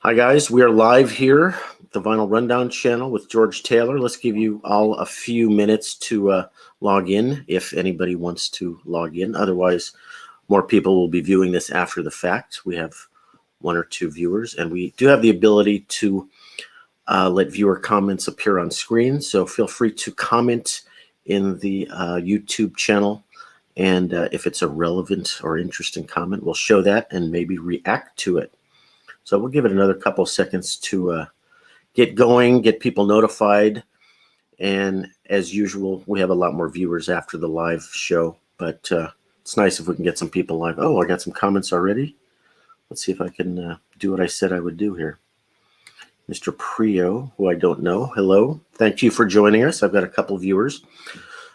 Hi guys, we are live here, the Vinyl Rundown channel with George Taylor. Let's give you all a few minutes to log in if anybody wants to log in. Otherwise, more people will be viewing this after the fact. We have one or two viewers, and we do have the ability to let viewer comments appear on screen. So feel free to comment in the YouTube channel. And if it's a relevant or interesting comment, we'll show that and maybe react to it. So we'll give it another couple seconds to get going, get people notified. And as usual, we have a lot more viewers after the live show, but it's nice if we can get some people live. Oh, I got some comments already. Let's see if I can do what I said I would do here. Mr. Prio, who I don't know, hello. Thank you for joining us. I've got a couple viewers.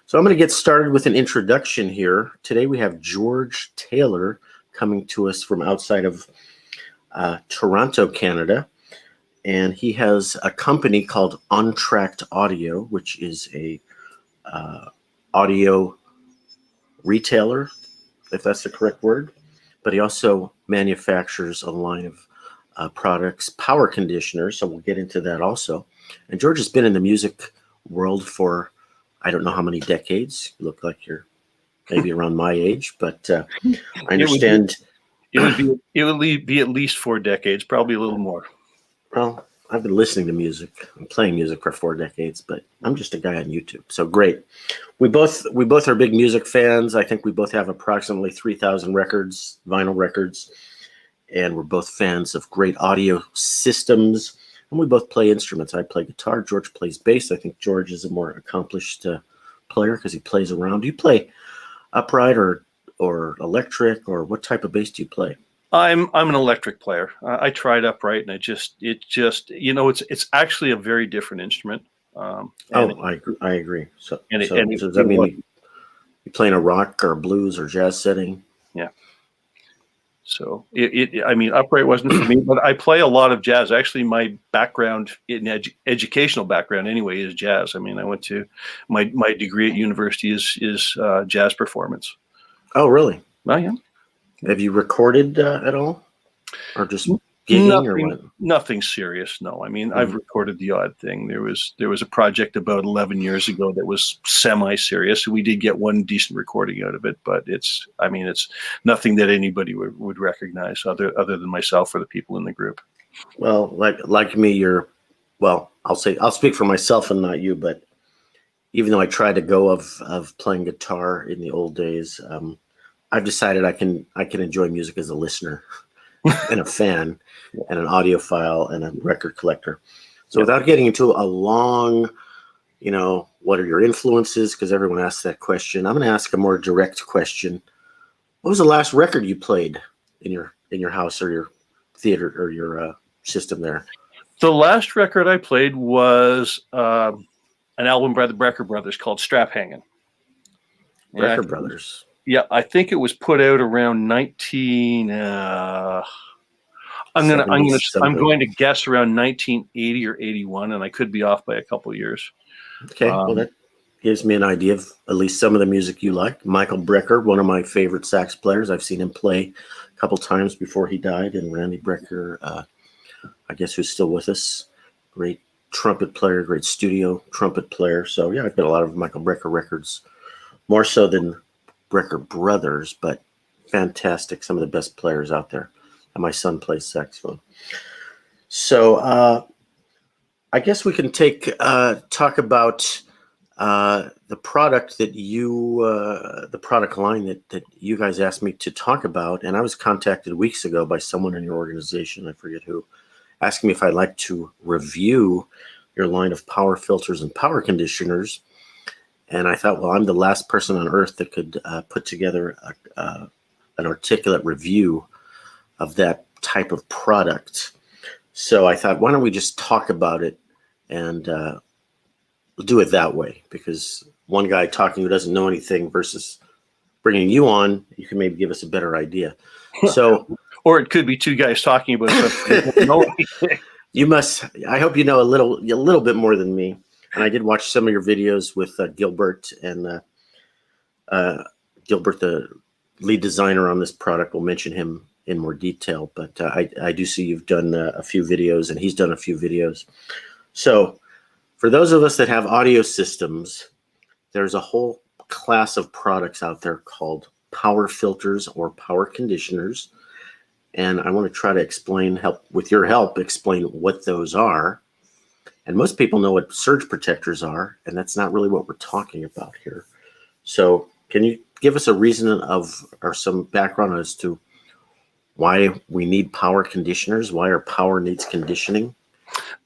So I'm going to get started with an introduction here. Today we have George Taylor coming to us from outside of Toronto, Canada, and he has a company called Entracte Audio, which is a audio retailer, if that's the correct word. But he also manufactures a line of products, power conditioners, so we'll get into that also. And George has been in the music world for I don't know how many decades. You look like you're maybe around my age, but I understand. It would be at least 4 decades, probably a little more. Well, I've been listening to music and playing music for 4 decades, but I'm just a guy on YouTube. So great. We both are big music fans. I think we both have approximately 3,000 records, vinyl records, and we're both fans of great audio systems. And we both play instruments. I play guitar. George plays bass. I think George is a more accomplished player because he plays around. Do you play upright or electric, or what type of bass do you play? I'm an electric player. I tried upright, and it just it's actually a very different instrument. I agree. So does that mean you play in a rock or blues or jazz setting? Yeah. So I mean, upright wasn't for me, but I play a lot of jazz. Actually, my background in educational background anyway is jazz. I mean, I went to my degree at university is jazz performance. Oh, really? Oh, yeah. Have you recorded at all, or just gigging, or what? Nothing serious. No, I mean, I've recorded the odd thing. There was a project about 11 years ago that was semi-serious. We did get one decent recording out of it, but it's nothing that anybody would recognize other than myself or the people in the group. Well, like me, I'll speak for myself and not you, but even though I tried to go of playing guitar in the old days, I've decided I can enjoy music as a listener and a fan and an audiophile and a record collector. So without getting into a long, what are your influences? Because everyone asks that question. I'm going to ask a more direct question. What was the last record you played in your house or your theater or your system there? The last record I played was an album by the Brecker Brothers called Strap Hangin'. Brecker Brothers. Yeah, I think it was put out around 19. I'm going to guess around 1980 or 81, and I could be off by a couple of years. Okay, well that gives me an idea of at least some of the music you like. Michael Brecker, one of my favorite sax players. I've seen him play a couple times before he died, and Randy Brecker, I guess, who's still with us. Great trumpet player, great studio trumpet player. So yeah, I've got a lot of Michael Brecker records, more so than Brecker Brothers, but fantastic. Some of the best players out there. And my son plays saxophone. So I guess we can talk about the product that the product line that you guys asked me to talk about. And I was contacted weeks ago by someone in your organization, I forget who, asking me if I'd like to review your line of power filters and power conditioners. And I thought, well, I'm the last person on earth that could put together an articulate review of that type of product. So I thought, why don't we just talk about it and do it that way? Because one guy talking who doesn't know anything versus bringing you on, you can maybe give us a better idea. So, or it could be two guys talking about something that don't know anything. You must. I hope you know a little bit more than me. And I did watch some of your videos with Gilbert, and Gilbert, the lead designer on this product. We'll mention him in more detail, but I do see you've done a few videos, and he's done a few videos. So for those of us that have audio systems, there's a whole class of products out there called power filters or power conditioners. And I want to try to with your help, explain what those are. And most people know what surge protectors are, and that's not really what we're talking about here. So can you give us a reason or some background as to why we need power conditioners, why our power needs conditioning?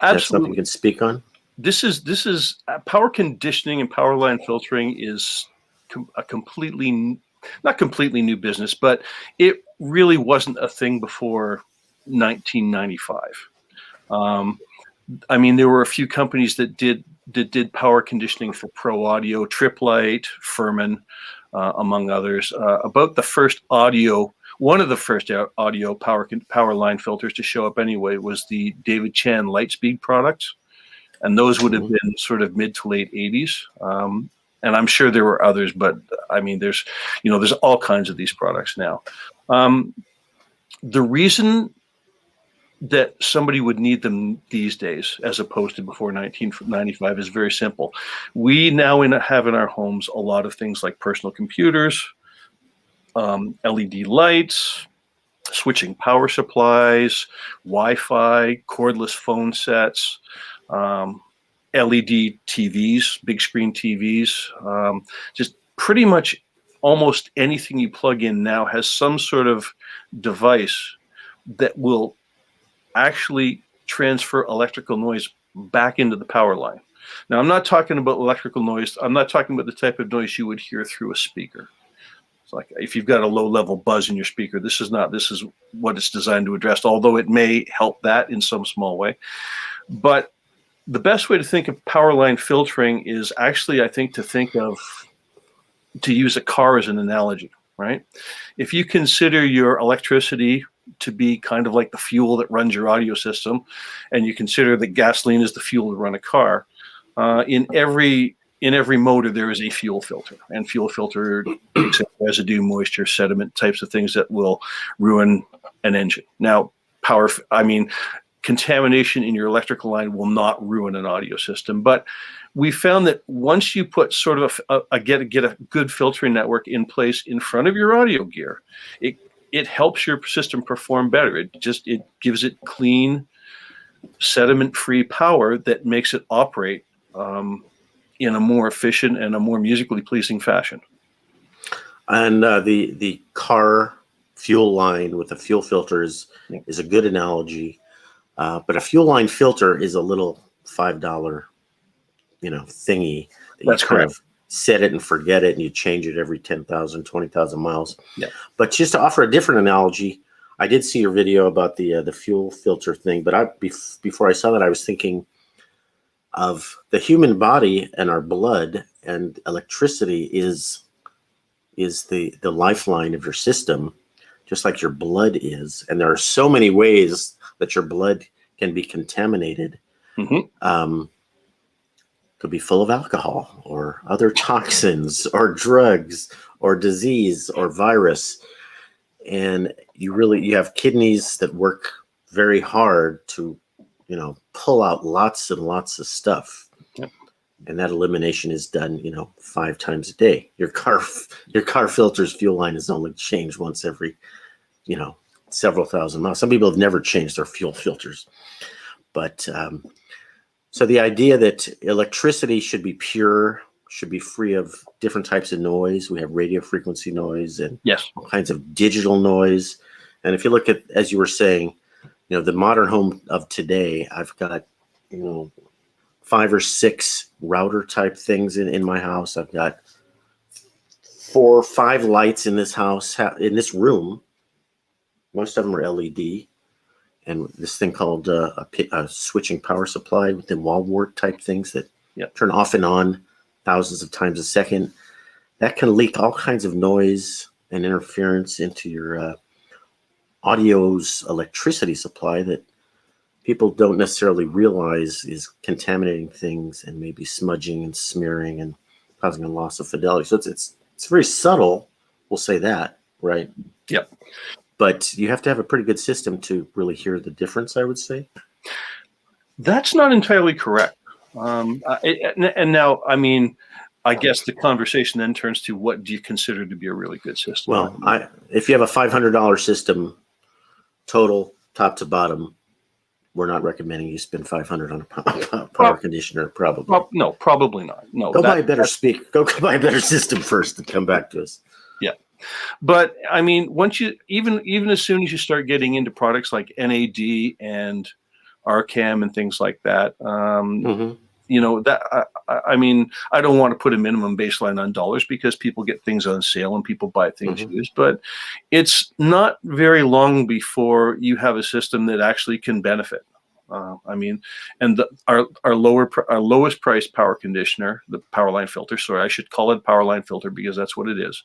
That's something you can speak on? This is power conditioning and power line filtering is a not completely new business, but it really wasn't a thing before 1995. I mean, there were a few companies that did power conditioning for Pro Audio, Trip Light, Furman, among others. One of the first audio power line filters to show up anyway was the David Chan Lightspeed products, and those would have been sort of mid to late 80s. And I'm sure there were others, but I mean, there's all kinds of these products now. The reason that somebody would need them these days, as opposed to before 1995, is very simple. We now have in our homes a lot of things like personal computers, LED lights, switching power supplies, Wi-Fi, cordless phone sets, LED TVs, big screen TVs, just pretty much almost anything you plug in now has some sort of device that will actually transfer electrical noise back into the power line. Now, I'm not talking about electrical noise. I'm not talking about the type of noise you would hear through a speaker. It's like if you've got a low-level buzz in your speaker, this is what it's designed to address, although it may help that in some small way. But the best way to think of power line filtering is actually, I think, to use a car as an analogy, right? If you consider your electricity to be kind of like the fuel that runs your audio system, and you consider that gasoline is the fuel to run a car, in every motor there is a fuel filter, and fuel filter takes in residue, moisture, sediment, types of things that will ruin an engine. Now, contamination in your electrical line will not ruin an audio system, but we found that once you put sort of get a good filtering network in place in front of your audio gear, it helps your system perform better. It gives it clean, sediment-free power that makes it operate in a more efficient and a more musically pleasing fashion. And the car fuel line with the fuel filters is a good analogy. But a fuel line filter is a little $5, thingy. That's correct. Set it and forget it, and you change it every 10,000, 20,000 miles. Yeah. But just to offer a different analogy, I did see your video about the fuel filter thing, but before I saw that, I was thinking of the human body and our blood, and electricity is the lifeline of your system, just like your blood is. And there are so many ways that your blood can be contaminated. Could be full of alcohol or other toxins or drugs or disease or virus. And you have kidneys that work very hard to, pull out lots and lots of stuff. Yep. And that elimination is done, 5 times a day. Your car filter's fuel line is only changed once every, several thousand miles. Some people have never changed their fuel filters. But so the idea that electricity should be pure, should be free of different types of noise. We have radio frequency noise and all kinds of digital noise. And if you look at, as you were saying, the modern home of today, I've got, 5 or 6 router type things in my house. I've got 4 or 5 lights in this house, in this room. Most of them are LED. And this thing called a switching power supply with the wall wart type things that turn off and on thousands of times a second. That can leak all kinds of noise and interference into your audio's electricity supply that people don't necessarily realize is contaminating things and maybe smudging and smearing and causing a loss of fidelity. So it's very subtle. We'll say that, right? Yep. but you have to have a pretty good system to really hear the difference, I would say. That's not entirely correct. And now, I mean, I guess the conversation then turns to what do you consider to be a really good system? Well, if you have a $500 system total, top to bottom, we're not recommending you spend $500 on a power conditioner. Probably. No, probably not. No, go buy a better Go buy a better system first and come back to us. Yeah, but I mean, once you even as soon as you start getting into products like NAD and RCAM and things like that, you know, that I mean, I don't want to put a minimum baseline on dollars because people get things on sale and people buy things used, but it's not very long before you have a system that actually can benefit. I mean, and our lowest priced power conditioner, the power line filter. Sorry, I should call it power line filter because that's what it is.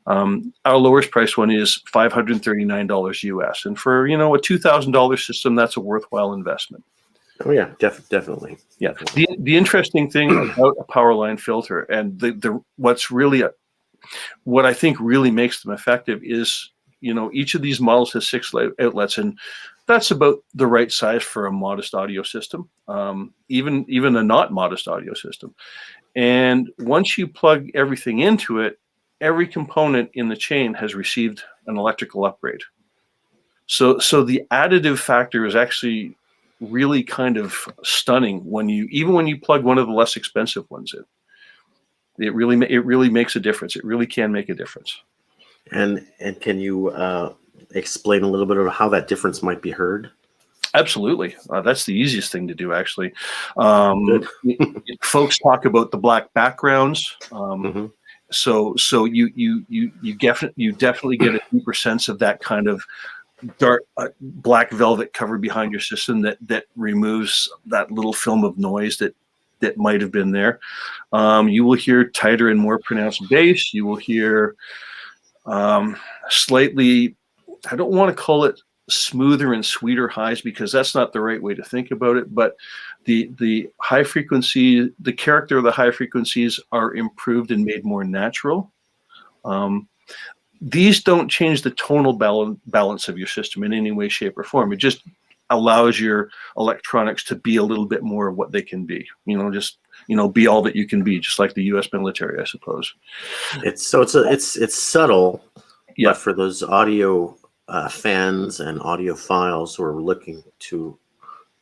Our lowest priced one is $539 US, and for a $2,000 system, that's a worthwhile investment. Oh yeah, definitely. Yeah. The interesting thing about a power line filter and what I think really makes them effective is, each of these models has 6 outlets, and that's about the right size for a modest audio system, even a not modest audio system. And once you plug everything into it, every component in the chain has received an electrical upgrade. So the additive factor is actually really kind of stunning when you plug one of the less expensive ones in. It really makes a difference. It really can make a difference. And can you explain a little bit of how that difference might be heard? Absolutely. That's the easiest thing to do, actually. Folks talk about the black backgrounds. So you definitely get a deeper sense of that kind of dark black velvet cover behind your system that removes that little film of noise that might have been there. You will hear tighter and more pronounced bass. You will hear slightly, I don't want to call it smoother and sweeter highs because that's not the right way to think about it, but the high frequency, the character of the high frequencies are improved and made more natural. These don't change the tonal balance of your system in any way, shape, or form. It just allows your electronics to be a little bit more of what they can be. Be all that you can be, just like the U.S. military, I suppose. It's subtle, but for those audio fans and audiophiles who are looking to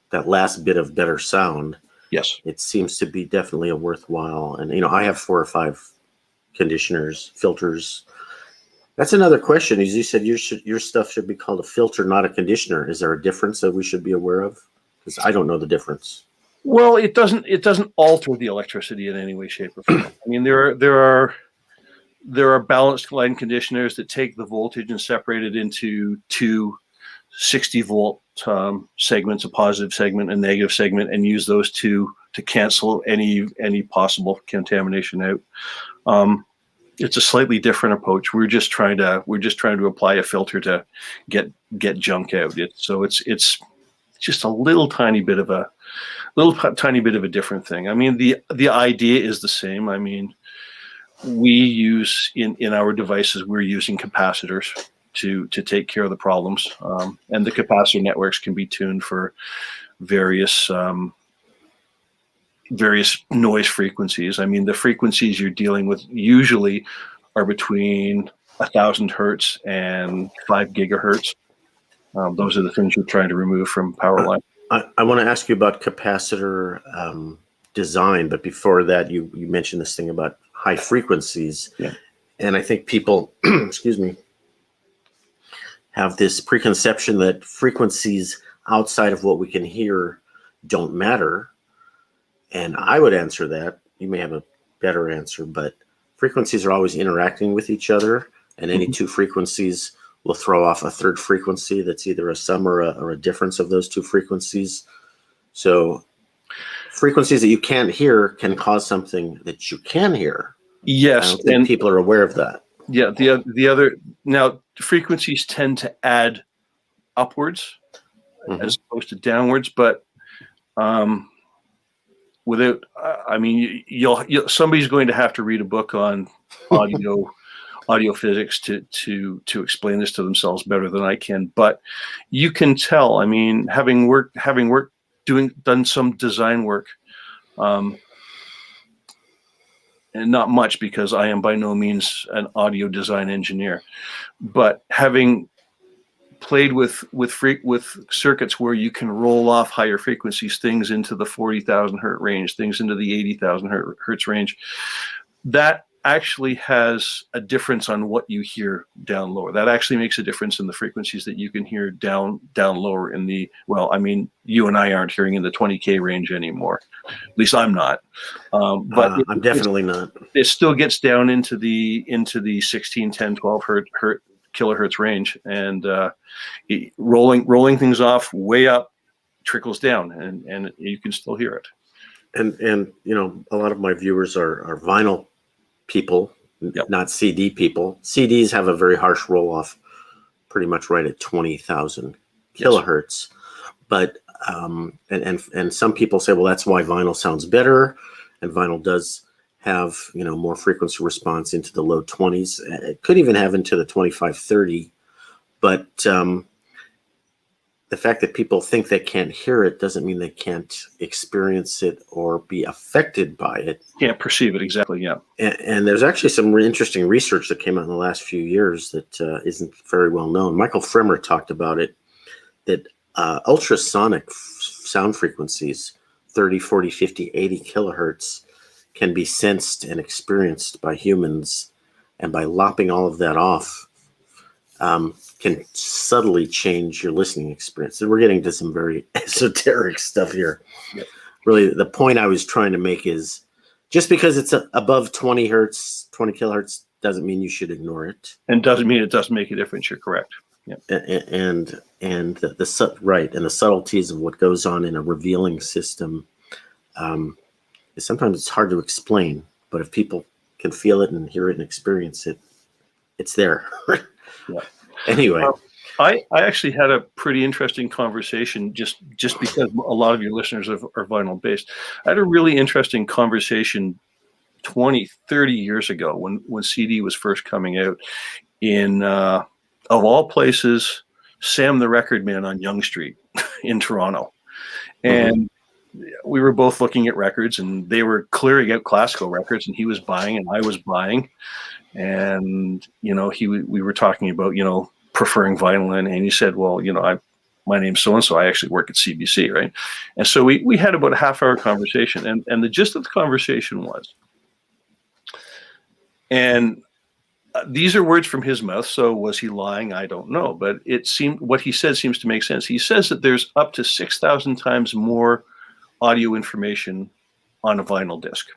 that last bit of better sound, yes, it seems to be definitely a worthwhile. And I have 4 or 5 conditioners, filters. That's another question. As you said, your stuff should be called a filter, not a conditioner. Is there a difference that we should be aware of? Because I don't know the difference. Well, it doesn't alter the electricity in any way, shape, or form. I mean, there are balanced line conditioners that take the voltage and separate it into 2 60-volt segments, a positive segment and negative segment, and use those to cancel any possible contamination out. It's a slightly different approach. We're just trying to apply a filter to get junk out. It's just a little tiny bit of a different thing. I mean, the idea is the same. I mean, we use in our devices, we're using capacitors to take care of the problems, and the capacitor networks can be tuned for various noise frequencies. I mean, the frequencies you're dealing with usually are between 1,000 hertz and 5 gigahertz. Those are the things you're trying to remove from power line. I want to ask you about capacitor design, but before that, you mentioned this thing about high frequencies. Yeah. And I think people, excuse me, have this preconception that frequencies outside of what we can hear don't matter. And I would answer that. You may have a better answer, but frequencies are always interacting with each other, and any 2 frequencies will throw off a third frequency that's either a sum or a difference of those 2 frequencies. So frequencies that you can't hear can cause something that you can hear. Yes, I don't think people are aware of that. Yeah, the other, now frequencies tend to add upwards as opposed to downwards, but without, I mean, somebody's going to have to read a book on audio physics to explain this to themselves better than I can. But you can tell. I mean, having done some design work, and not much because I am by no means an audio design engineer, but having played with circuits where you can roll off higher frequencies, things into the 40,000 hertz range, things into the 80,000 hertz range, that actually has a difference on what you hear down lower. That actually makes a difference in the frequencies that you can hear down lower in the, well, I mean, you and I aren't hearing in the 20K range anymore. At least I'm not. But I'm definitely not. It still gets down into the 16, 10, 12 kilohertz range, and rolling things off way up trickles down, and you can still hear it. And you know, a lot of my viewers are vinyl people, Yep. not CD people. CDs have a very harsh roll off, pretty much right at 20,000 kilohertz. Yes. But and some people say, well, that's why vinyl sounds better, and vinyl does have, you know, more frequency response into the low 20s. It could even have into the 25, 30. But the fact that people think they can't hear it doesn't mean they can't experience it or be affected by it. Can't perceive it, exactly, yeah. And there's actually some interesting research that came out in the last few years that isn't very well known. Michael Fremer talked about it, that ultrasonic sound frequencies, 30, 40, 50, 80 kilohertz, can be sensed and experienced by humans, and by lopping all of that off, can subtly change your listening experience. And we're getting to some very esoteric stuff here. Yep. Really, the point I was trying to make is, just because it's above 20 hertz, 20 kilohertz, doesn't mean you should ignore it. And doesn't mean it doesn't make a difference. You're correct. Yeah. And the subtleties of what goes on in a revealing system, sometimes it's hard to explain, but if people can feel it and hear it and experience it, it's there. Yeah. Anyway, I actually had a pretty interesting conversation, just because a lot of your listeners are vinyl based. I had a really interesting conversation 20, 30 years ago when CD was first coming out in, of all places, Sam the Record Man on Yonge Street in Toronto. And we were both looking at records, and they were clearing out classical records, and he was buying and I was buying. And, you know, we were talking about, you know, preferring vinyl, and he said, well, you know, my name's so-and-so, I actually work at CBC, right? And so we had about a half-hour conversation, and the gist of the conversation was, and these are words from his mouth, so was he lying? I don't know, but it seemed, what he said seems to make sense. He says that there's up to 6,000 times more audio information on a vinyl disc.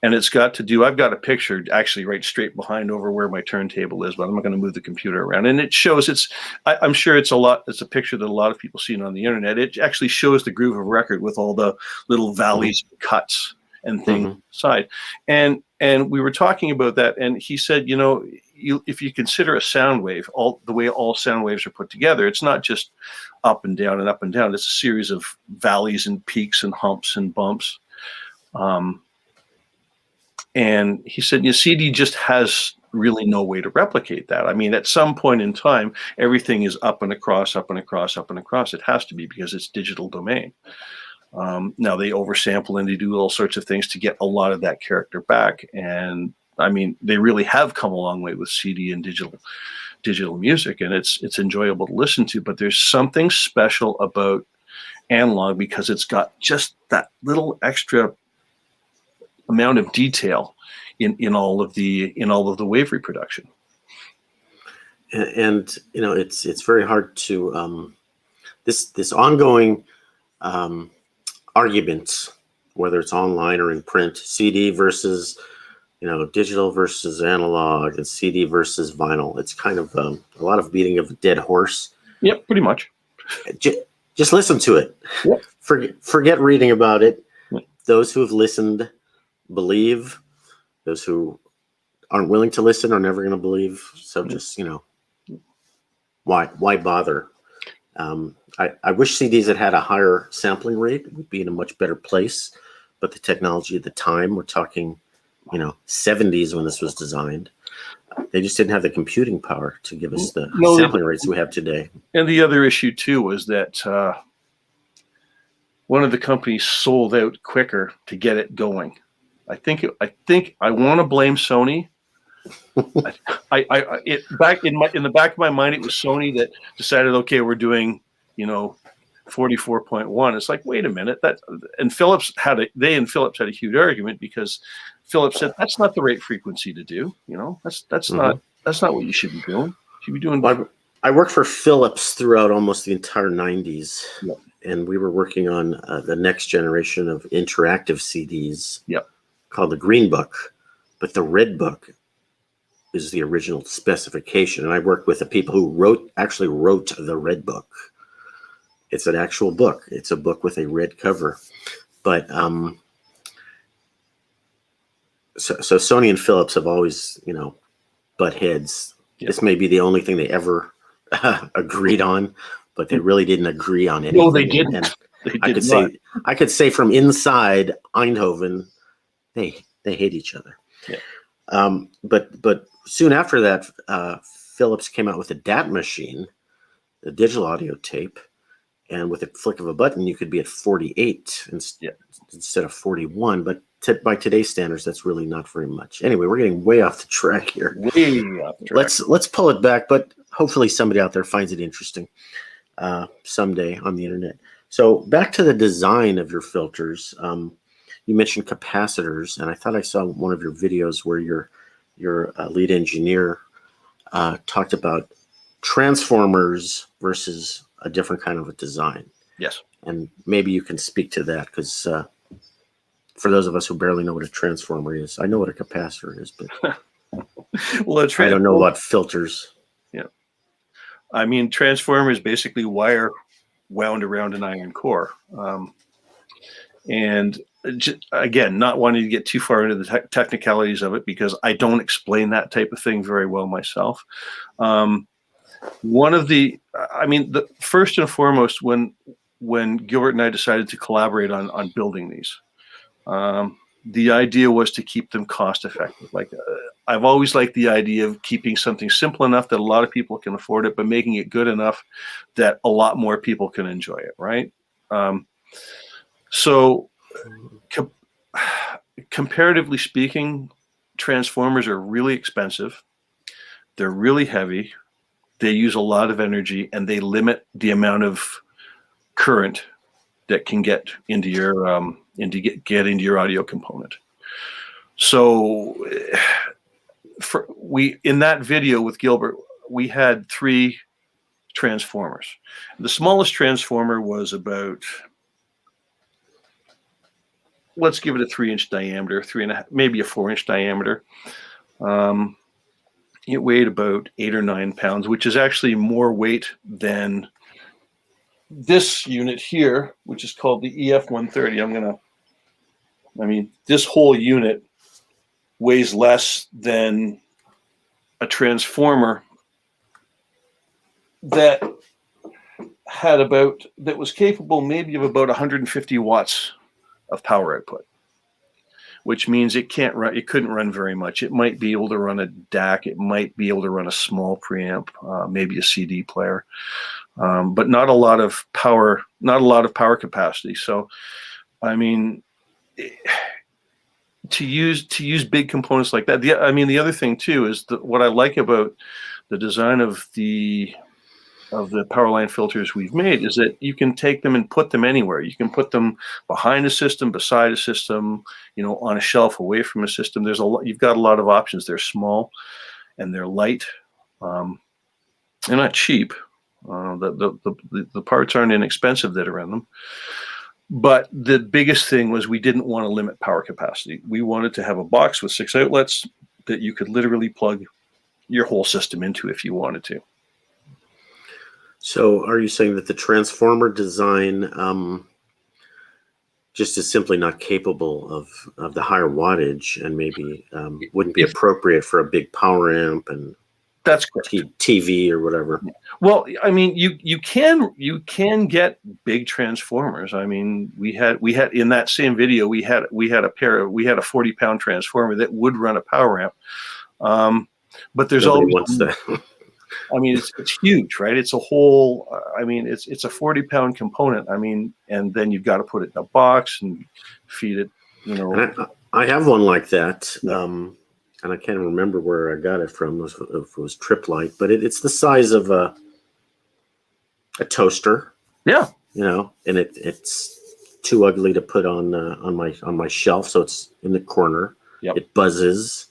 And it's got to do, I've got a picture actually right straight behind over where my turntable is, but I'm not going to move the computer around. And it shows, I'm sure it's a picture that a lot of people seen on the internet. It actually shows the groove of a record with all the little valleys, cuts and things inside. And we were talking about that, and he said, you know, if you consider a sound wave, the way all sound waves are put together, it's not just up and down and up and down. It's a series of valleys and peaks and humps and bumps. And he said, CD just has really no way to replicate that. I mean, at some point in time, everything is up and across, up and across, up and across. It has to be, because it's digital domain. Now they oversample and they do all sorts of things to get a lot of that character back. And I mean, they really have come a long way with CD and digital music, and it's enjoyable to listen to. But there's something special about analog, because it's got just that little extra amount of detail in all of the wave reproduction. And you know, it's very hard to this ongoing argument, whether it's online or in print, CD versus, you know, digital versus analog, and CD versus vinyl. It's kind of a lot of beating of a dead horse. Yep, pretty much. Just listen to it. Yep. Forget reading about it. Yep. Those who have listened believe. Those who aren't willing to listen are never going to believe. So just, you know, why bother? I wish CDs had a higher sampling rate. It would be in a much better place. But the technology at the time, we're talking 70s when this was designed. They just didn't have the computing power to give us the No, sampling rates we have today. And the other issue too was that one of the companies sold out quicker to get it going. I think I want to blame Sony. Back in the back of my mind, it was Sony that decided, okay, we're doing 44.1. It's like, wait a minute, and Philips had a huge argument, because Philips said that's not the right frequency to do. That's not what you should be doing. You should be doing. Well, I worked for Philips throughout almost the entire 90s. Yep. And we were working on the next generation of interactive CDs. Yep. Called the Green Book, but the Red Book is the original specification. And I worked with the people who actually wrote the Red Book. It's an actual book. It's a book with a red cover. But so Sony and Philips have always, butt heads. Yep. This may be the only thing they ever agreed on, but they really didn't agree on anything. No, they didn't. And they did not. I could say from inside Eindhoven, they hate each other. Yeah. But soon after that, Philips came out with a DAT machine, the digital audio tape, and with a flick of a button, you could be at 48 instead of 41. But by today's standards, that's really not very much. Anyway, we're getting way off the track here. Way off the track. Let's pull it back, but hopefully somebody out there finds it interesting someday on the internet. So back to the design of your filters. You mentioned capacitors, and I thought I saw one of your videos where your lead engineer talked about transformers versus a different kind of a design. Yes. And maybe you can speak to that, because for those of us who barely know what a transformer is, I know what a capacitor is, but well, I don't know about filters. Yeah. I mean, transformer is basically wire wound around an iron core. And again, not wanting to get too far into the technicalities of it, because I don't explain that type of thing very well myself. The first and foremost, when Gilbert and I decided to collaborate on building these, the idea was to keep them cost effective. I've always liked the idea of keeping something simple enough that a lot of people can afford it, but making it good enough that a lot more people can enjoy it, right? So comparatively speaking, transformers are really expensive. They're really heavy. They use a lot of energy, and they limit the amount of current that can get into your into your audio component. So in that video with Gilbert, we had 3 transformers. The smallest transformer was about, let's give it a 3-inch diameter, 3.5, maybe a 4-inch diameter. It weighed about 8 or 9 pounds, which is actually more weight than this unit here, which is called the EF130. This whole unit weighs less than a transformer that was capable maybe of about 150 watts of power output, which means it couldn't run very much. It might be able to run a DAC, it might be able to run a small preamp, maybe a CD player, but not a lot of power capacity. So, to use big components like that. The other thing too is what I like about the design of the power line filters we've made is that you can take them and put them anywhere. You can put them behind a system, beside a system, on a shelf away from a system. You've got a lot of options. They're small and they're light. They're not cheap. The parts aren't inexpensive that are in them. But the biggest thing was we didn't want to limit power capacity. We wanted to have a box with 6 outlets that you could literally plug your whole system into if you wanted to. So are you saying that the transformer design just is simply not capable of the higher wattage, and maybe wouldn't be appropriate for a big power amp? And That's correct. TV or whatever. Well, I mean, you can get big transformers. I mean, we had in that same video we had a 40-pound transformer that would run a power amp. But there's Nobody always wants that. I mean, it's huge, right? It's a whole. I mean, it's a 40-pound component. I mean, and then you've got to put it in a box and feed it. You know, And I have one like that. And I can't remember where I got it from. If it was Triplite, but it's the size of a toaster. Yeah, you know, and it's too ugly to put on my shelf, so it's in the corner. Yep. It buzzes,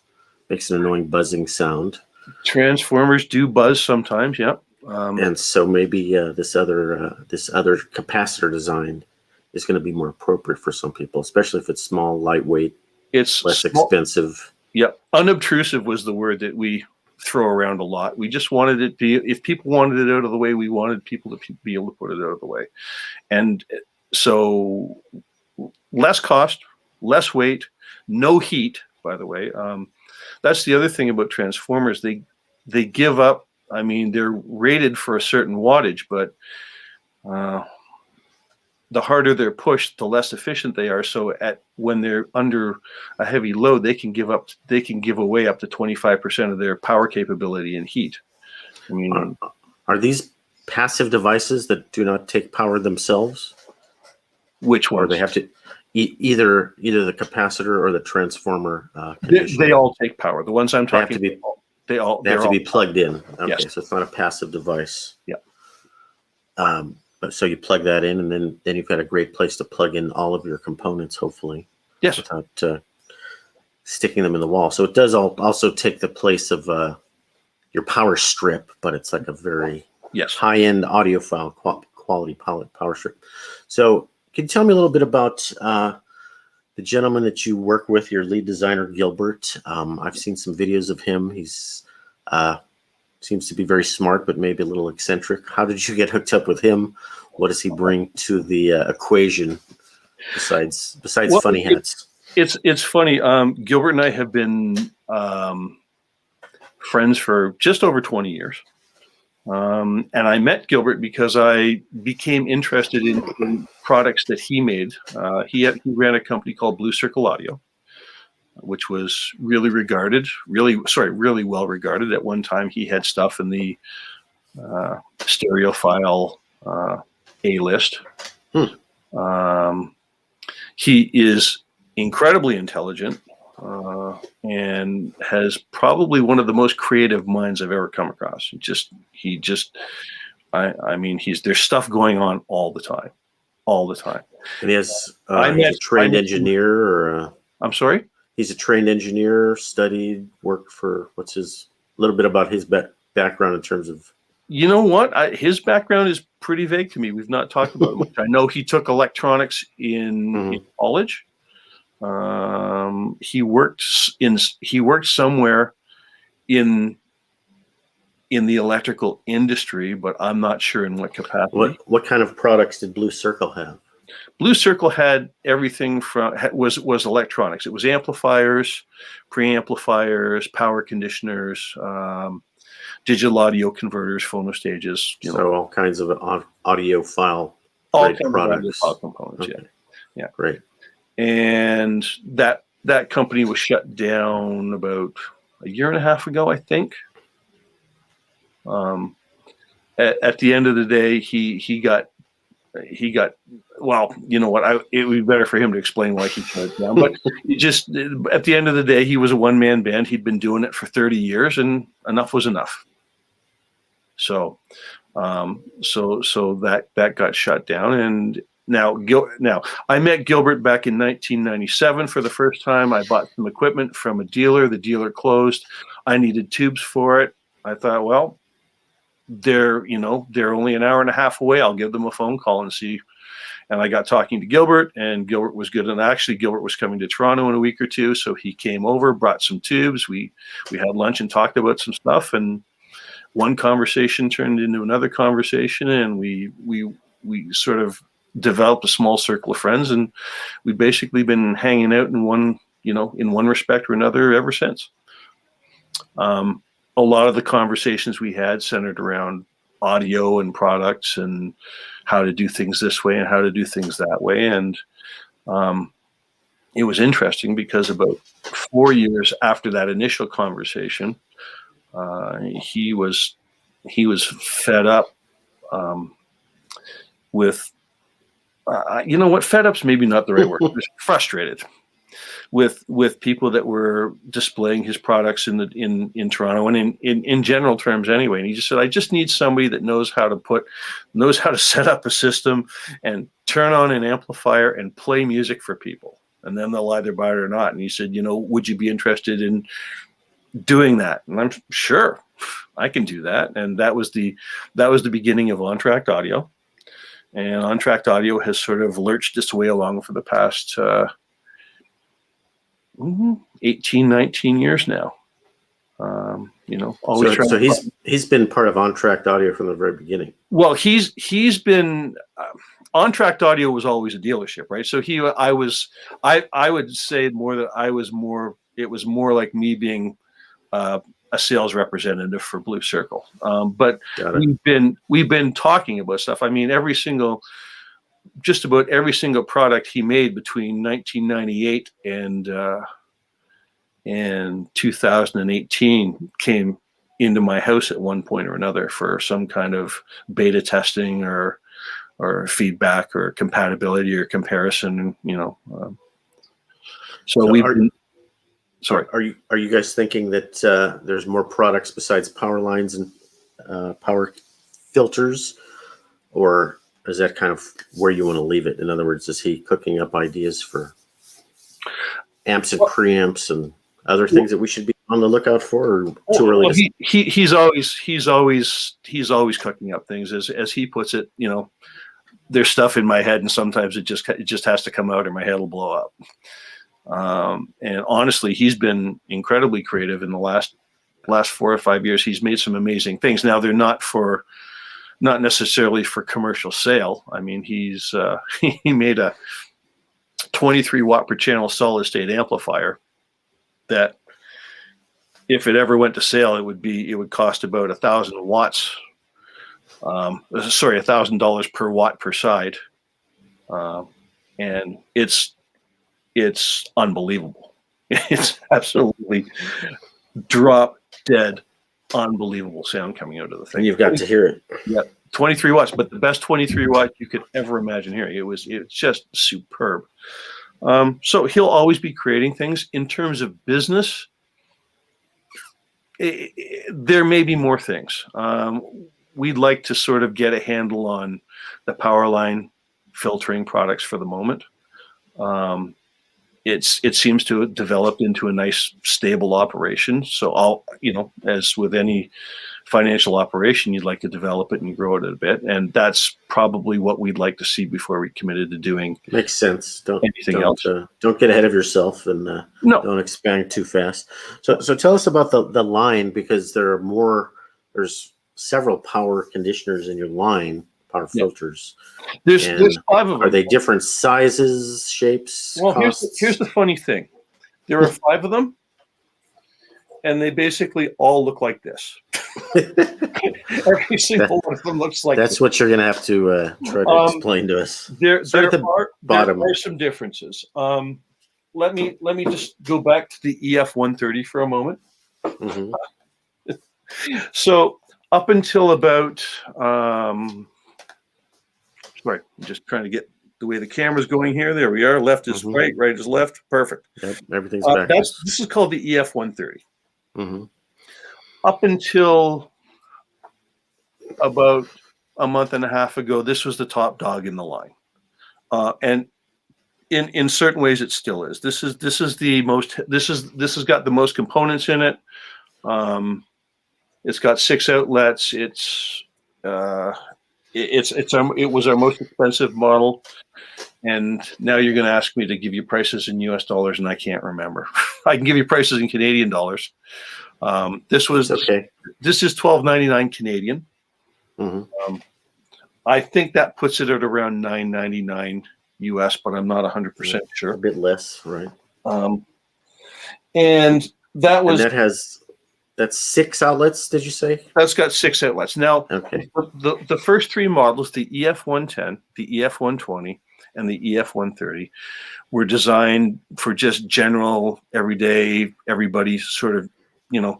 makes an annoying buzzing sound. Transformers do buzz sometimes. Yep. And so maybe this other capacitor design is going to be more appropriate for some people, especially if it's small, lightweight, it's less expensive. Yep. Unobtrusive was the word that we throw around a lot. We just wanted it to be, if people wanted it out of the way, we wanted people to be able to put it out of the way. And so less cost, less weight, no heat, by the way. That's the other thing about transformers. They give up, I mean, they're rated for a certain wattage, but the harder they're pushed, the less efficient they are. So when they're under a heavy load, they can give away up to 25% of their power capability in heat. I mean, are these passive devices that do not take power themselves? Which ones? Or they have to either the capacitor or the transformer. They all take power. The ones I'm talking about, they have to be plugged in. Okay, yes. So it's not a passive device. Yeah. So you plug that in, and then you've got a great place to plug in all of your components, hopefully. Yes. Without sticking them in the wall. So it does also take the place of your power strip, but it's like a very high-end audiophile quality power strip. So can you tell me a little bit about the gentleman that you work with, your lead designer, Gilbert? I've seen some videos of him. He's seems to be very smart, but maybe a little eccentric. How did you get hooked up with him? What does he bring to the equation besides funny hats? It's funny. Gilbert and I have been friends for just over 20 years. And I met Gilbert because I became interested in products that he made. He ran a company called Blue Circle Audio, which was really well regarded. At one time, he had stuff in the stereophile A-list. He is incredibly intelligent and has probably one of the most creative minds I've ever come across. I mean, there's stuff going on all the time. And he's a trained engineer, or I'm sorry? He's a trained engineer, worked for, a little bit about his background in terms of. You know what? His background is pretty vague to me. We've not talked about it much. I know he took electronics in college. He worked somewhere in the electrical industry, but I'm not sure in what capacity. What kind of products did Blue Circle have? Blue Circle had everything was electronics. It was amplifiers, preamplifiers, power conditioners, digital audio converters, phonostages. All kinds of audiophile products. Audiophile components. Okay. Yeah. Great. And that company was shut down about a year and a half ago, I think. At the end of the day, he got. Well, you know what? It would be better for him to explain why he shut it down. But at the end of the day, he was a one-man band. He'd been doing it for 30 years, and enough was enough. So that got shut down. And now I met Gilbert back in 1997 for the first time. I bought some equipment from a dealer. The dealer closed. I needed tubes for it. I thought, well, they're only an hour and a half away. I'll give them a phone call and see. And I got talking to Gilbert, and Gilbert was good. And actually, Gilbert was coming to Toronto in a week or two, so he came over, brought some tubes. We had lunch and talked about some stuff, and one conversation turned into another conversation, and we sort of developed a small circle of friends, and we've basically been hanging out in one respect or another ever since. a lot of the conversations we had centered around audio and products and how to do things this way and how to do things that way. And it was interesting because about 4 years after that initial conversation, he was fed up with, you know what, fed up's maybe not the right word. He was frustrated with people that were displaying his products in Toronto and in general terms anyway. And he just said, I just need somebody that knows how to set up a system and turn on an amplifier and play music for people. And then they'll either buy it or not. And he said, you know, would you be interested in doing that? And I'm sure I can do that. And that was the beginning of Entracte Audio. And Entracte Audio has sort of lurched its way along for the past 18, 19 years now. You know, always so he's been part of Entracte Audio from the very beginning. Well, he's been Entracte Audio was always a dealership, right? So I would say more that it was more like me being a sales representative for Blue Circle. But we've been talking about stuff. I mean, just about every single product he made between 1998 and 2018 came into my house at one point or another for some kind of beta testing or feedback or compatibility or comparison, you know. Are you guys thinking that there's more products besides power lines and power filters, or is that kind of where you want to leave it? In other words, is he cooking up ideas for amps and preamps and other things that we should be on the lookout for, or too early? Well, he's always cooking up things, as he puts it. You know, there's stuff in my head, and sometimes it just has to come out, or my head will blow up. And honestly, he's been incredibly creative in the last 4 or 5 years. He's made some amazing things. Now they're not necessarily for commercial sale. I mean, he made a 23 watt per channel solid state amplifier that, if it ever went to sale, it would cost about 1,000 watts. $1,000 per watt per side, and it's unbelievable. It's absolutely drop dead unbelievable sound coming out of the thing. And you've got to hear it. Yeah, 23 watts, but the best 23 watts you could ever imagine hearing. It's just superb. So he'll always be creating things. In terms of business, there may be more things. We'd like to sort of get a handle on the power line filtering products for the moment. It seems to have developed into a nice, stable operation. So as with any financial operation, you'd like to develop it and grow it a bit. And that's probably what we'd like to see before we committed to doing. Makes sense. Don't else. Don't get ahead of yourself and don't expand too fast. So tell us about the line, because there's several power conditioners in your line, power filters. There's 5 of them. Are they different sizes, shapes? Well, here's the funny thing. There are 5 of them, and they basically all look like this. Every single one of them looks like that's this. What you're going to have to try to explain to us. There are some differences. Let me just go back to the EF-130 for a moment. Mm-hmm. So up until about sorry, I'm just trying to get the way the camera's going here. There we are. Left is right, right is left. Perfect. Yep, everything's back. This is called the EF-130. Mm-hmm. Up until about a month and a half ago, this was the top dog in the line, and in certain ways, it still is. This has got the most components in it. It's got 6 outlets. It was our most expensive model, and now you're going to ask me to give you prices in US dollars, and I can't remember. I can give you prices in Canadian dollars. This is $12.99 Canadian. Mm-hmm. I think that puts it at around $9.99 US, but I'm not 100% sure. A bit less, right? And that was that that's 6 outlets, did you say? That's got 6 outlets. Now, Okay. the first 3 models, the EF110, the EF120, and the EF130, were designed for just general, everyday, everybody sort of,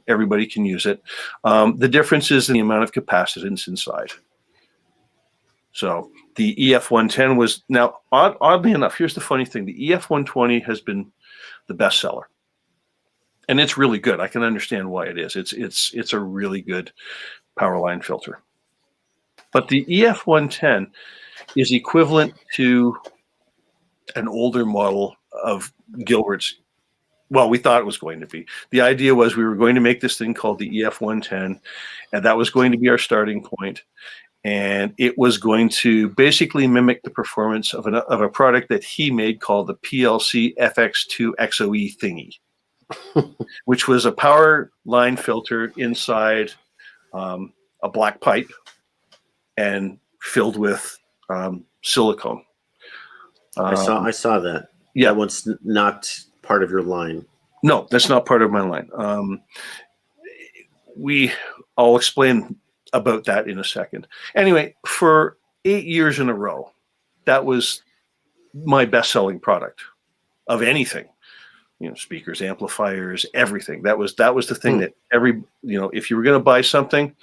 everybody can use it. The difference is in the amount of capacitance inside. So the EF110 was, now, oddly enough, here's the funny thing. The EF120 has been the bestseller. And it's really good. I can understand why it is. It's a really good power line filter. But the EF110 is equivalent to an older model of Gilbert's. Well, we thought it was going to be. The idea was we were going to make this thing called the EF110, and that was going to be our starting point. And it was going to basically mimic the performance of a product that he made called the PLC FX2 XOE thingy, which was a power line filter inside a black pipe and filled with silicone. I saw that. Yeah. That one's not part of your line. No, that's not part of my line. I'll explain about that in a second. Anyway, for 8 years in a row, that was my best-selling product of anything. Speakers, amplifiers, everything. That was the thing that if you were going to buy something,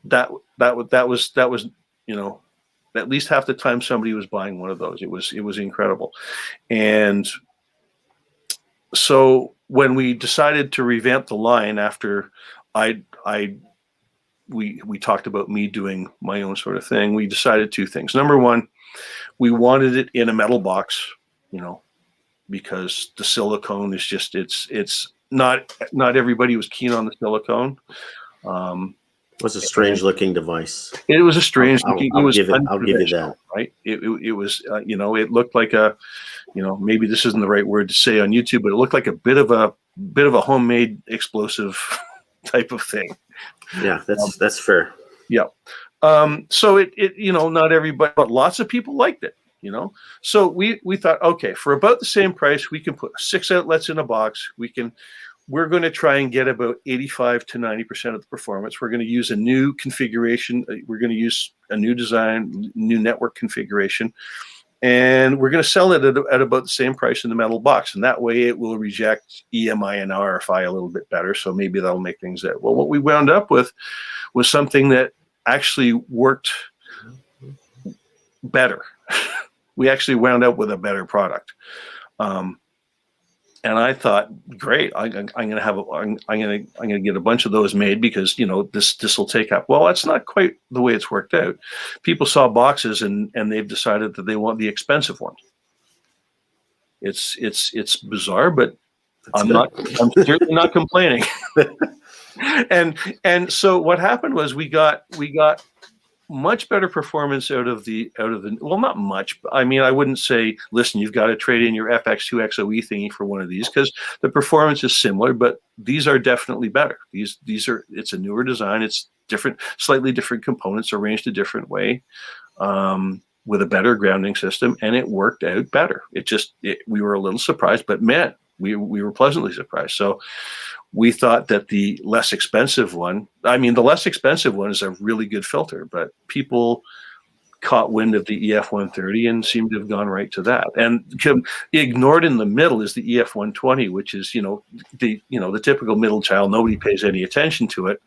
that was at least half the time somebody was buying one of those. It was incredible. And so when we decided to revamp the line after we talked about me doing my own sort of thing, we decided 2 things. Number one, we wanted it in a metal box, because the silicone is just, it's not everybody was keen on the silicone. It was a strange looking device. It was a strange looking. I'll give you that. Right. It was, it looked like maybe this isn't the right word to say on YouTube, but it looked like a bit of a homemade explosive type of thing. Yeah, that's fair. Yeah. So it not everybody, but lots of people liked it. So we thought, okay, for about the same price, we can put 6 outlets in a box. We're going to try and get about 85 to 90% of the performance. We're going to use a new configuration. We're going to use a new design, new network configuration, and we're going to sell it at about the same price in the metal box. And that way it will reject EMI and RFI a little bit better. So maybe that'll make things that, well, what we wound up with was something that actually worked better. We actually wound up with a better product. And I thought, great, I'm going to get a bunch of those made because, this will take up. Well, that's not quite the way it's worked out. People saw boxes and they've decided that they want the expensive one. It's bizarre, but I'm certainly not complaining. And so what happened was we got much better performance out of the well, not much. I mean, I wouldn't say, listen, you've got to trade in your FX2 XOE thingy for one of these, because the performance is similar, but these are definitely better. It's a newer design. It's different, slightly different components arranged a different way, with a better grounding system, and it worked out better. We were a little surprised, but man, we were pleasantly surprised. So we thought that the less expensive one is a really good filter, but people caught wind of the EF130 and seemed to have gone right to that. And ignored in the middle is the EF120, which is, the typical middle child. Nobody pays any attention to it.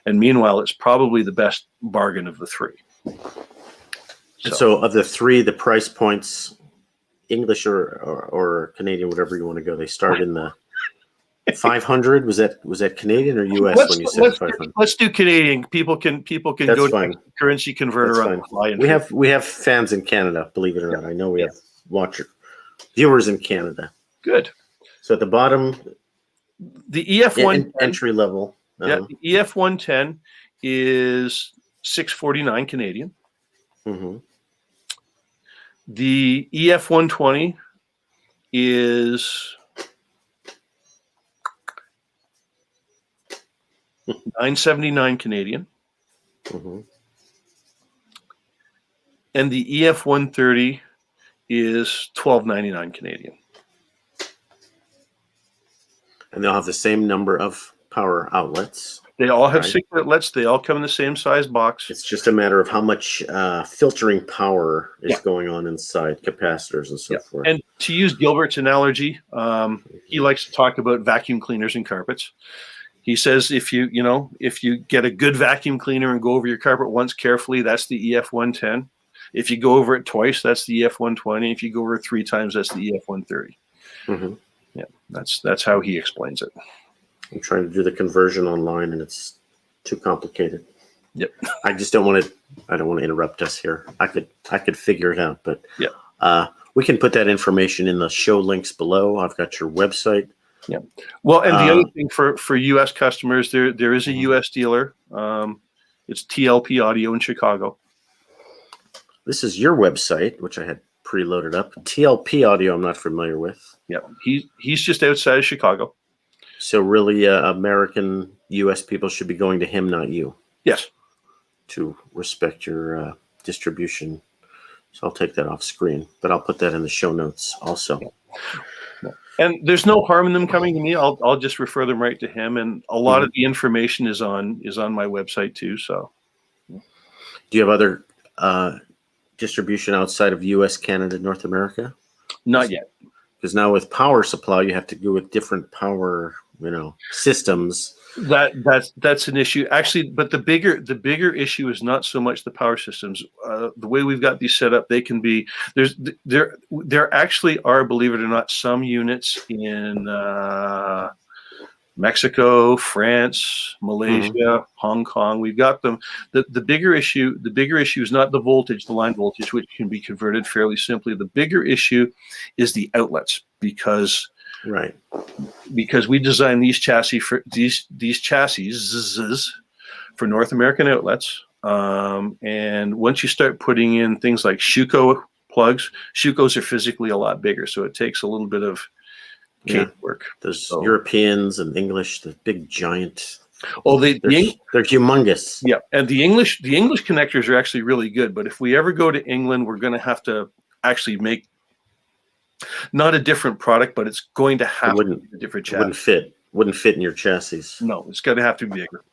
And meanwhile, it's probably the best bargain of the 3. So of the 3, the price points, English or Canadian, whatever you want to go, they start in the 500. Was that Canadian or US when you said 500? Let's do Canadian. People can That's go fine. to currency converter on the fly. We have fans in Canada, believe it or not. I know we have viewers in Canada. Good. So at the bottom, the EF1 entry level. The EF110 is $649 Canadian. Mm-hmm. The EF120 is $979 Canadian. Mm-hmm. And the EF130 is $12.99 Canadian. And they'll have the same number of power outlets. They all have Right. 6 outlets. They all come in the same size box. It's just a matter of how much filtering power is Yeah. going on inside capacitors and so forth. And to use Gilbert's analogy, he likes to talk about vacuum cleaners and carpets. He says if you get a good vacuum cleaner and go over your carpet once carefully, that's the EF110. If you go over it twice, that's the EF120. If you go over it 3 times, that's the EF130. Mm-hmm. Yeah, that's how he explains it. I'm trying to do the conversion online, and it's too complicated. Yep. I just don't want to. I don't want to interrupt us here. I could figure it out, but yeah. We can put that information in the show links below. I've got your website. Yeah. Well, and the other thing for U.S. customers, there is a U.S. dealer. It's TLP Audio in Chicago. This is your website, which I had preloaded up. TLP Audio, I'm not familiar with. Yeah, he's just outside of Chicago. So really, American U.S. people should be going to him, not you. Yes. To respect your distribution. So I'll take that off screen, but I'll put that in the show notes also. Yeah. And there's no harm in them coming to me. I'll just refer them right to him, and a lot of the information is on my website too. So, do you have other distribution outside of U.S., Canada, North America? Not yet. Because now with power supply, you have to go with different power, systems. That's an issue actually, but the bigger issue is not so much the power systems. The way we've got these set up, they can be there actually are, believe it or not, some units in Mexico, France, Malaysia, Hong Kong. We've got them. The bigger issue is not the voltage, the line voltage, which can be converted fairly simply. The bigger issue is the outlets, because we designed these chassis for these chassis for North American outlets. And once you start putting in things like Schuko plugs, Schukos are physically a lot bigger, so it takes a little bit of work. There's Europeans and English, the big giant. Oh, they're humongous. Yeah, and the English connectors are actually really good. But if we ever go to England, we're going to have to actually make not a different product, but it's going to have to be a different chassis. Wouldn't fit in your chassis. No, it's going to have to be bigger.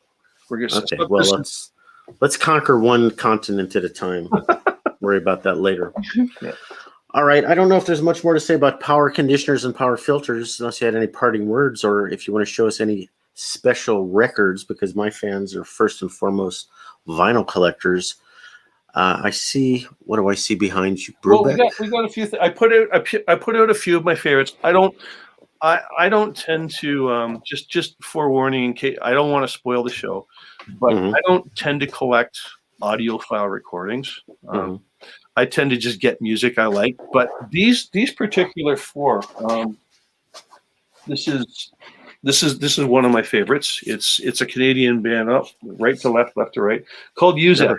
We're going to well, let's conquer one continent at a time. Worry about that later. Yeah. All right. I don't know if there's much more to say about power conditioners and power filters, unless you had any parting words, or if you want to show us any special records, because my fans are first and foremost vinyl collectors. I see. What do I see behind you, Brubeck? Well, we got a few. I put out a few of my favorites. I don't tend to just forewarning, in case I don't want to spoil the show, but I don't tend to collect audiophile recordings. I tend to just get music I like. But these particular 4, this is one of my favorites. It's a Canadian band, up right to left, left to right, called Use It.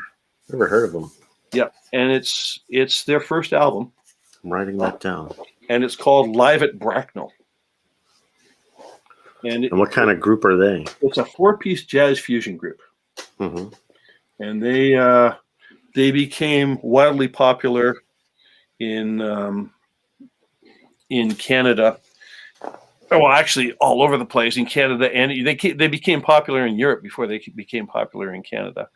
Never heard of them. Yeah, and it's their first album. I'm writing that down. And it's called Live at Bracknell. And what kind of group are they? It's a 4-piece jazz fusion group. And they became wildly popular in Canada. Well, actually, all over the place in Canada, and they became popular in Europe before they became popular in Canada.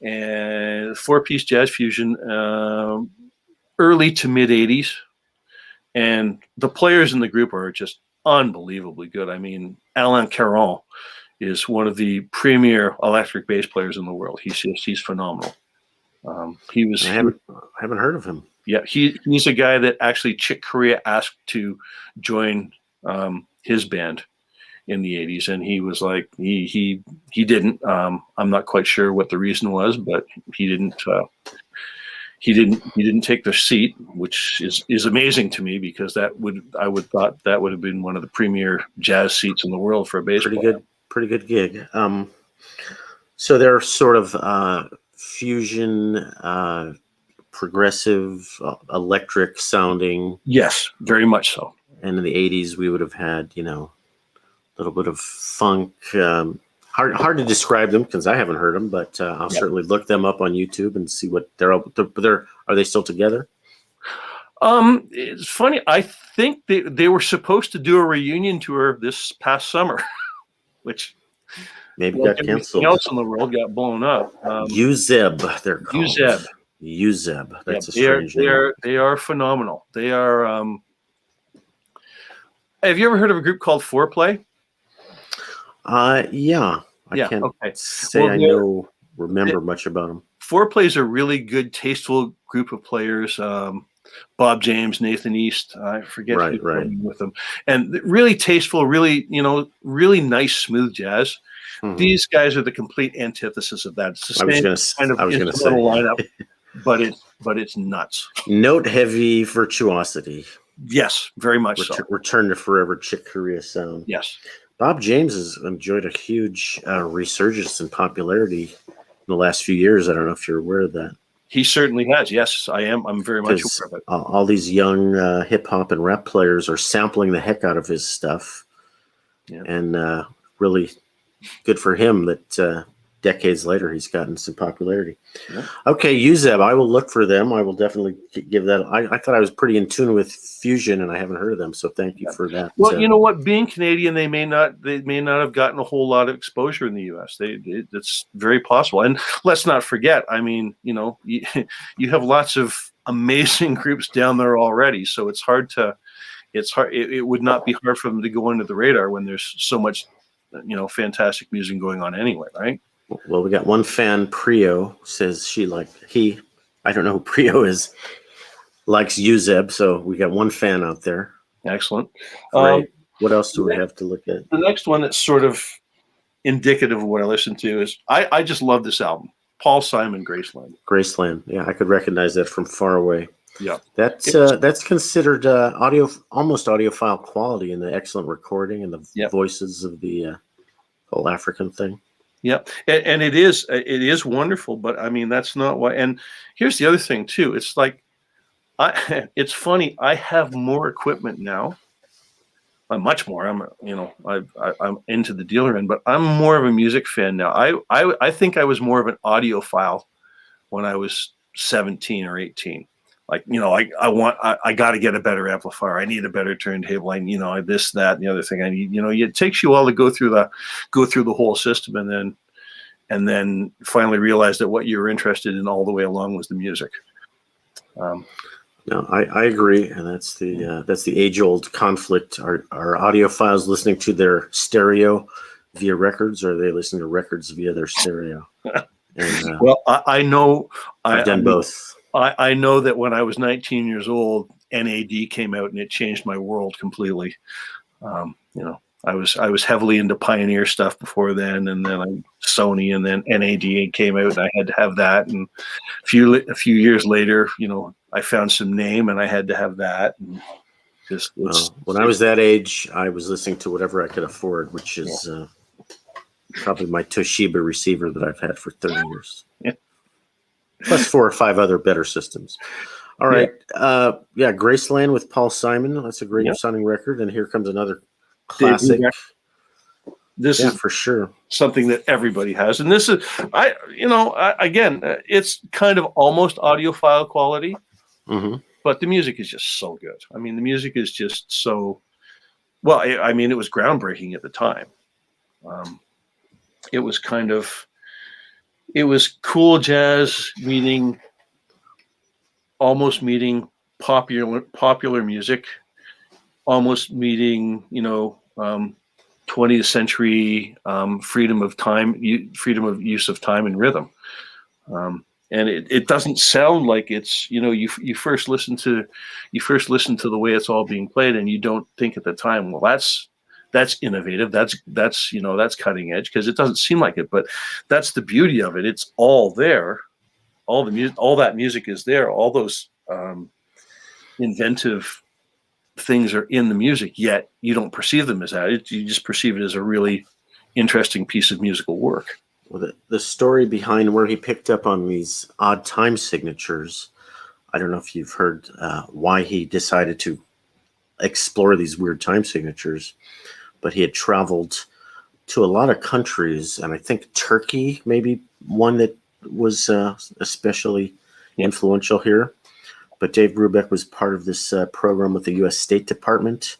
And 4-piece jazz fusion, early to mid 80s, and the players in the group are just unbelievably good. I mean, Alain Caron is one of the premier electric bass players in the world. He's phenomenal. I haven't heard of him. Yeah, he's a guy that actually Chick Corea asked to join his band in the 80s, and he was like, he didn't. I'm not quite sure what the reason was, but he didn't take the seat, which is amazing to me, because I would thought that would have been one of the premier jazz seats in the world for a bass player. Pretty good gig. So they're sort of fusion, progressive, electric sounding. Yes, very much so. And in the 80s, we would have had, a little bit of funk. Hard to describe them because I haven't heard them, but I'll certainly look them up on YouTube and see what they're. Are they still together? It's funny. I think they were supposed to do a reunion tour this past summer, which Maybe Like got everything canceled. else in the world got blown up. UZEB, they're called. UZEB. UZEB. That's a They are strange name. they are phenomenal. They are. Have you ever heard of a group called Foreplay? Yeah. I Yeah. can't Okay. say Well, I remember much about them. Foreplay is a really good, tasteful group of players. Bob James, Nathan East, I forget who's playing with them, and really tasteful, really, really nice, smooth jazz. Mhm. These guys are the complete antithesis of that. It's the I was same gonna kind of say. instrumental lineup, but it's nuts. Note heavy virtuosity. Yes, very much so. Return to forever Chick Corea sound. Yes. Bob James has enjoyed a huge resurgence in popularity in the last few years. I don't know if you're aware of that. He certainly has. Yes, I am. I'm very much aware of it. All these young hip hop and rap players are sampling the heck out of his stuff. Yeah. And really good for him that decades later he's gotten some popularity. Yeah. Okay, UZEB, I will look for them. I will definitely give that. I thought I was pretty in tune with Fusion, and I haven't heard of them, so thank you for that. Well, you know what? Being Canadian, they may not have gotten a whole lot of exposure in the U.S. It's very possible. And let's not forget. I mean, you have lots of amazing groups down there already, so it's hard. It would not be hard for them to go under the radar when there's so much, fantastic music going on anyway, right? Well, we got one fan, Prio, says I don't know who Prio is, likes UZEB, so we got one fan out there. Excellent. Great. What else do we have to look at? The next one that's sort of indicative of what I listen to is I just love this album, Paul Simon, Graceland. Graceland, yeah, I could recognize that from far away. Yeah, that's considered almost audiophile quality in the excellent recording and the voices of the whole African thing. Yeah, and it is wonderful, but I mean that's not why. And here's the other thing too. It's like, it's funny. I have more equipment now. I'm much more. I'm into the dealer end, but I'm more of a music fan now. I think I was more of an audiophile when I was 17 or 18. Like, I got to get a better amplifier. I need a better turntable. This, that, and the other thing. I need, it takes you all to go through the whole system, and then finally realize that what you were interested in all the way along was the music. No, I agree, and that's the age-old conflict. Are audiophiles listening to their stereo via records, or are they listening to records via their stereo? And, well, I know I've done both. I know that when I was 19 years old, NAD came out and it changed my world completely. I was heavily into Pioneer stuff before then, and then Sony, and then NAD came out, and I had to have that. And a few years later, I found some name, and I had to have that. And when I was that age, I was listening to whatever I could afford, which is probably my Toshiba receiver that I've had for 30 years. Yeah. Plus 4 or 5 other better systems. All right. Graceland with Paul Simon. That's a great sounding record. And here comes another classic. This is for sure something that everybody has. And this is, again, it's kind of almost audiophile quality, but the music is just so good. I mean, the music is just so, well, I mean, it was groundbreaking at the time. It was cool jazz almost meeting popular music, almost meeting 20th century freedom of use of time and rhythm, and it doesn't sound like it's you first listen to the way it's all being played, and you don't think at the time, well, that's innovative, that's cutting edge, because it doesn't seem like it, but that's the beauty of it. It's all there, all that music is there, all those inventive things are in the music, yet you don't perceive them as that. You just perceive it as a really interesting piece of musical work. Well, the story behind where he picked up on these odd time signatures, I don't know if you've heard why he decided to explore these weird time signatures, but he had traveled to a lot of countries, and I think Turkey maybe one that was especially influential here. But Dave Brubeck was part of this program with the U.S. State Department.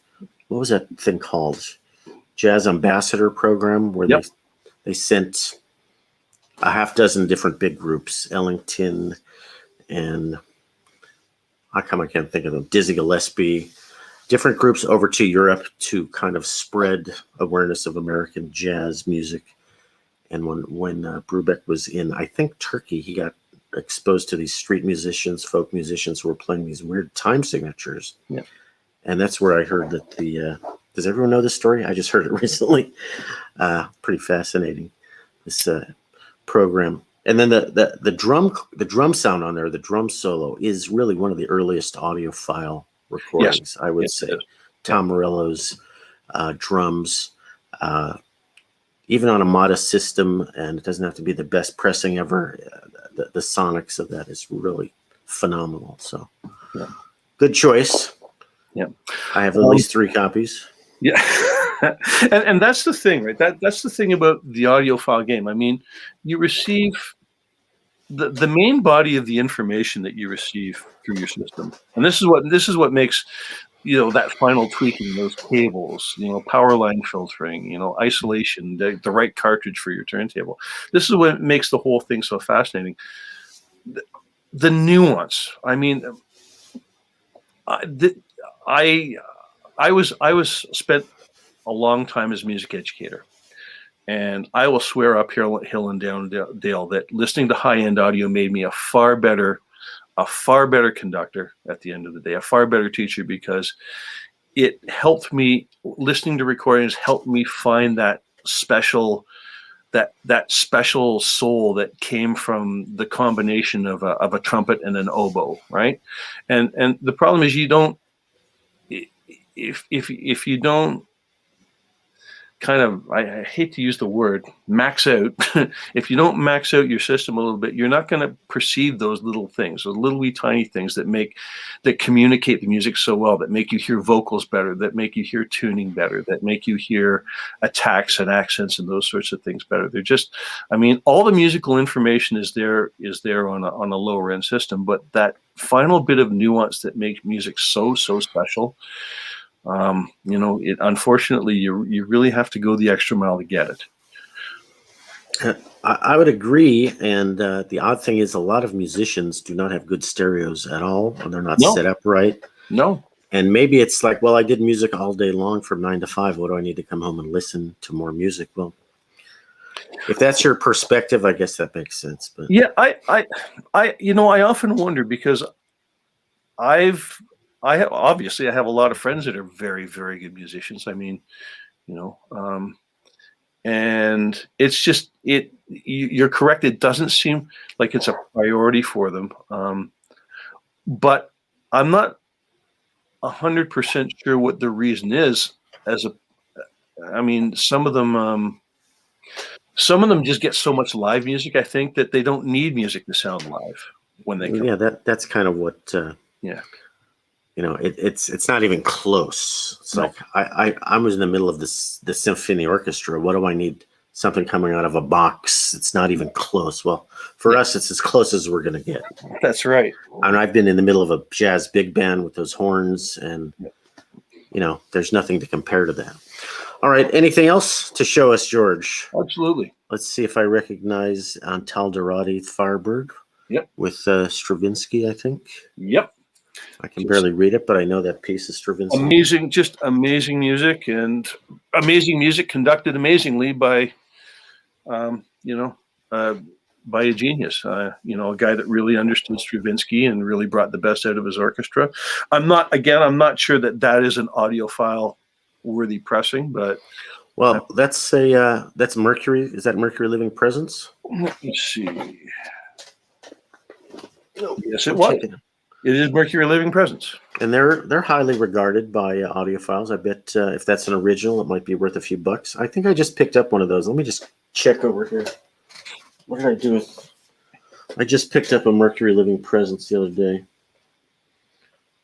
What was that thing called? Jazz Ambassador Program, where they sent a half dozen different big groups, Ellington and I can't think of them, Dizzy Gillespie, different groups over to Europe to kind of spread awareness of American jazz music. And when Brubeck was in, I think, Turkey, he got exposed to these street musicians, folk musicians who were playing these weird time signatures. Yeah. And that's where I heard that does everyone know this story? I just heard it recently. Pretty fascinating, this program. And then the drum sound on there, the drum solo, is really one of the earliest audiophile recordings, yes, I would say. Tom Morello's drums, even on a modest system, and it doesn't have to be the best pressing ever. The sonics of that is really phenomenal. So, yeah. Good choice. Yeah, I have at least 3 copies. Yeah, and that's the thing, right? That's the thing about the audiophile game. I mean, you receive the main body of the information that you receive through your system, and this is what makes, you know, that final tweaking, those cables, you know, power line filtering, you know, isolation, the right cartridge for your turntable. This is what makes the whole thing so fascinating. The nuance. I mean, I was spent a long time as a music educator, and I will swear up hill and down dale that listening to high-end audio made me a far better conductor at the end of the day, a far better teacher, because it helped me, listening to recordings helped me find that special soul that came from the combination of a trumpet and an oboe, right? And the problem is you don't, if you don't kind of, I hate to use the word max out, if you don't max out your system a little bit, you're not going to perceive those little things, those little wee tiny things that communicate the music so well, that make you hear vocals better, that make you hear tuning better, that make you hear attacks and accents and those sorts of things better. They're just, I mean, all the musical information is there on a lower end system, but that final bit of nuance that makes music so special, you know, unfortunately, you really have to go the extra mile to get it. I would agree, and the odd thing is a lot of musicians do not have good stereos at all, and they're not set up right. No. And maybe it's like, well, I did music all day long from 9 to 5. What do I need to come home and listen to more music? Well, if that's your perspective, I guess that makes sense. But yeah, I you know, I often wonder, because I have a lot of friends that are very, very good musicians. I mean, you know, and it's just, you're correct. It doesn't seem like it's a priority for them. But I'm not 100% sure what the reason is. I mean, some of them just get so much live music, I think, that they don't need music to sound live when they come. Yeah, that's kind of what, yeah. You know, it's not even close. It's like I was in the middle of the symphony orchestra. What do I need? Something coming out of a box? It's not even close. Well, for us, it's as close as we're going to get. That's right. And I've been in the middle of a jazz big band with those horns, and you know, there's nothing to compare to that. All right, anything else to show us, George? Absolutely. Let's see if I recognize Untitled Firebird. Yep. With Stravinsky, I think. Yep. I can barely read it, but I know that piece is Stravinsky. Amazing, just amazing music, and amazing music conducted amazingly by, you know, by a genius. You know, a guy that really understood Stravinsky and really brought the best out of his orchestra. I'm not sure that is an audiophile worthy pressing, but well, that's Mercury. Is that Mercury Living Presence? Let me see. Yes, it was. It is Mercury Living Presence. And they're highly regarded by audiophiles. I bet if that's an original, it might be worth a few bucks. I think I just picked up one of those. Let me just check over here. What did I do with? I just picked up a Mercury Living Presence the other day.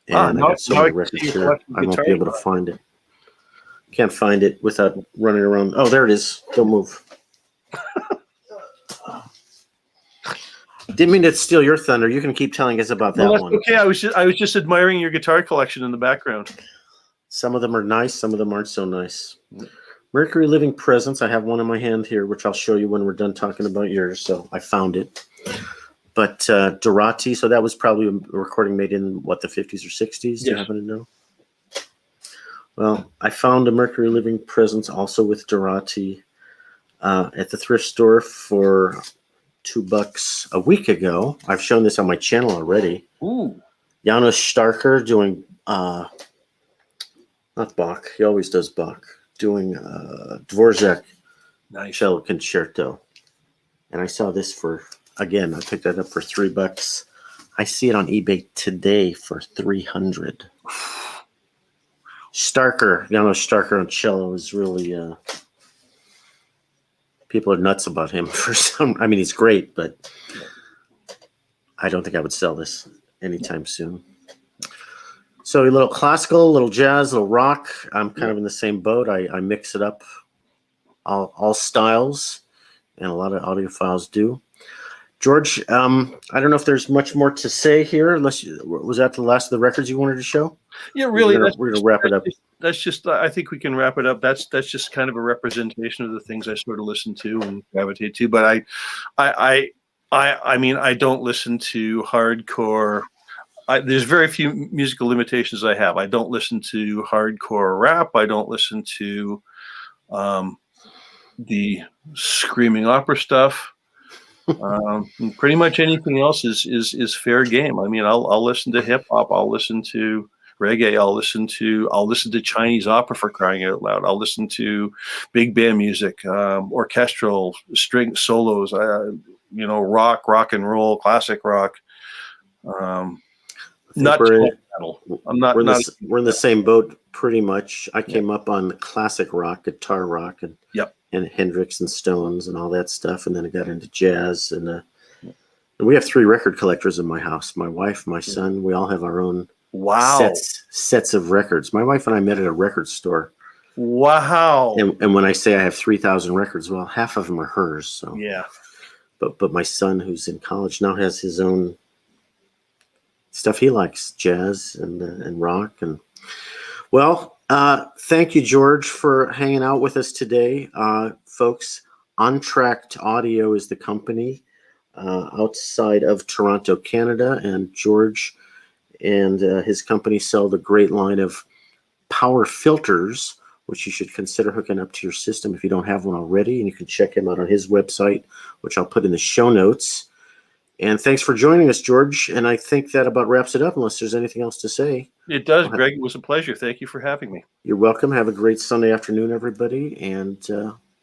And I got so many records here, I won't be able to find it. Can't find it without running around. Oh, there it is. Don't move. Didn't mean to steal your thunder. You can keep telling us about that one. Okay, I was just admiring your guitar collection in the background. Some of them are nice. Some of them aren't so nice. Mercury Living Presence. I have one in my hand here, which I'll show you when we're done talking about yours. So I found it. But Dorati, so that was probably a recording made in, what, the 50s or 60s? Do you happen to know? Well, I found a Mercury Living Presence also with Dorati at the thrift store for $2 a week ago. I've shown this on my channel already. Ooh. Janos Starker doing, not Bach, he always does Bach, doing Dvorak Nice. Cello Concerto. And I saw this for, again, I picked that up for $3. I see it on eBay today for $300. Starker, Janos Starker on cello is really, people are nuts about him for some, I mean, he's great, but I don't think I would sell this anytime soon. So a little classical, a little jazz, a little rock. I'm kind of in the same boat. I mix it up, all styles, and a lot of audiophiles do. George, I don't know if there's much more to say here, unless was that the last of the records you wanted to show? Yeah, really. We're gonna wrap it up. That's just. I think we can wrap it up. That's just kind of a representation of the things I sort of listen to and gravitate to. But I mean, I don't listen to hardcore. There's very few musical limitations I have. I don't listen to hardcore rap. I don't listen to the screaming opera stuff. Pretty much anything else is fair game. I mean, I'll listen to hip hop. I'll listen to reggae. I'll listen to Chinese opera, for crying out loud. I'll listen to big band music, orchestral, string solos. Rock and roll, classic rock. Not metal. I'm not. We're in the same boat pretty much. I came up on the classic rock, guitar rock, and and Hendrix and Stones and all that stuff, and then I got into jazz. And we have 3 record collectors in my house. My wife, my son. We all have our own sets of records. My wife and I met at a record store. Wow. And when I say I have 3,000 records, well, half of them are hers. So yeah. But my son, who's in college now, has his own stuff he likes, jazz and rock. And well, thank you, George, for hanging out with us today. Folks, Entracte Audio is the company outside of Toronto, Canada, and George and his company sell the great line of power filters, which you should consider hooking up to your system if you don't have one already. And you can check him out on his website, which I'll put in the show notes. And thanks for joining us, George. And I think that about wraps it up, unless there's anything else to say. It does, Greg. It was a pleasure. Thank you for having me. You're welcome. Have a great Sunday afternoon, everybody. And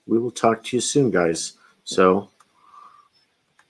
we will talk to you soon, guys. So